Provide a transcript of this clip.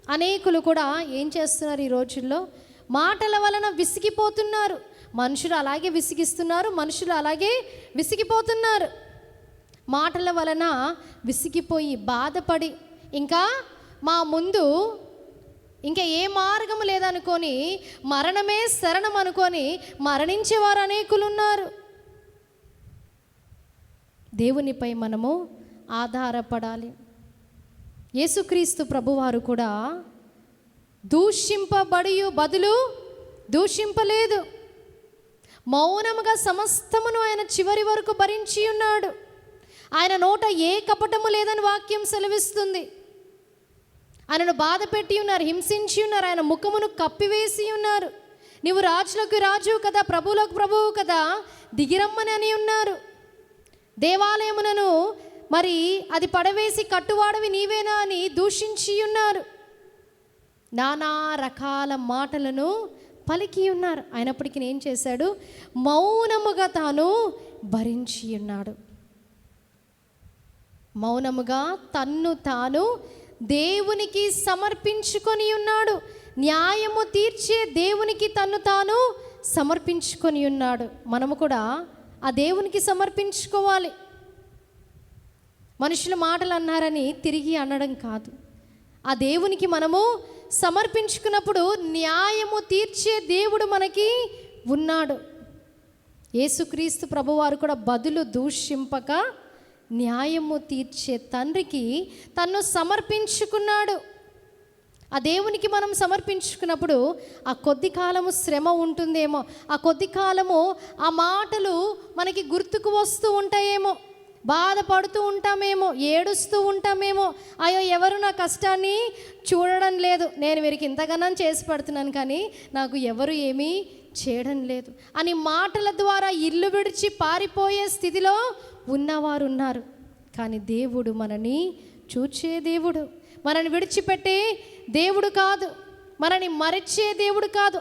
అనేకులు కూడా ఏం చేస్తున్నారు ఈ రోజుల్లో? మాటల వలన విసిగిపోతున్నారు. మనుషులు అలాగే విసిగిస్తున్నారు, మనుషులు అలాగే విసిగిపోతున్నారు. మాటల వలన విసిగిపోయి బాధపడి ఇంకా మా ముందు ఇంకా ఏ మార్గం లేదనుకొని మరణమే శరణం అనుకొని మరణించేవారు అనేకులు ఉన్నారు. దేవునిపై మనము ఆధారపడాలి. యేసుక్రీస్తు ప్రభువారు కూడా దూషింపబడి బదులు దూషింపలేదు. మౌనముగా సమస్తమును ఆయన చివరి వరకు భరించి ఉన్నాడు. ఆయన నోట ఏ కపటము లేదని వాక్యం సెలవిస్తుంది. ఆయనను బాధ పెట్టి ఉన్నారు, హింసించి ఉన్నారు, ఆయన ముఖమును కప్పివేసి ఉన్నారు. నీవు రాజులకు రాజు కదా, ప్రభువులకు ప్రభువు కదా, దిగిరమ్మని అని ఉన్నారు. దేవాలయమునను మరి అది పడవేసి కట్టువాడవి నీవేనా అని దూషించి ఉన్నారు. నానా రకాల మాటలను పలికి ఉన్నారు. అయినప్పటికీ ఏం చేశాడు? మౌనముగా తాను భరించి ఉన్నాడు. మౌనముగా తన్ను తాను దేవునికి సమర్పించుకొని ఉన్నాడు. న్యాయము తీర్చే దేవునికి తన్ను తాను సమర్పించుకొని ఉన్నాడు. మనము కూడా ఆ దేవునికి సమర్పించుకోవాలి. మనుషుల మాటలు అన్నారని తిరిగి అనడం కాదు. ఆ దేవునికి మనము సమర్పించుకున్నప్పుడు న్యాయము తీర్చే దేవుడు మనకి ఉన్నాడు. యేసుక్రీస్తు ప్రభువారు కూడా బదులు దూషింపక న్యాయము తీర్చే తండ్రికి తన్ను సమర్పించుకున్నాడు. ఆ దేవునికి మనం సమర్పించుకున్నప్పుడు ఆ కొద్ది కాలము శ్రమ ఉంటుందేమో, ఆ కొద్ది కాలము ఆ మాటలు మనకి గుర్తుకు వస్తూ ఉంటాయేమో, బాధపడుతూ ఉంటామేమో, ఏడుస్తూ ఉంటామేమో. అయ్యో ఎవరు నా కష్టాన్ని చూడడం లేదు, నేను వీరికి ఇంతగానో చేసి పడుతున్నాను కానీ నాకు ఎవరు ఏమీ చేయడం లేదు అని మాటల ద్వారా ఇల్లు విడిచి పారిపోయే స్థితిలో ఉన్నవారు ఉన్నారు. కానీ దేవుడు మనని చూచే దేవుడు, మనని విడిచిపెట్టే దేవుడు కాదు, మనని మరిచే దేవుడు కాదు.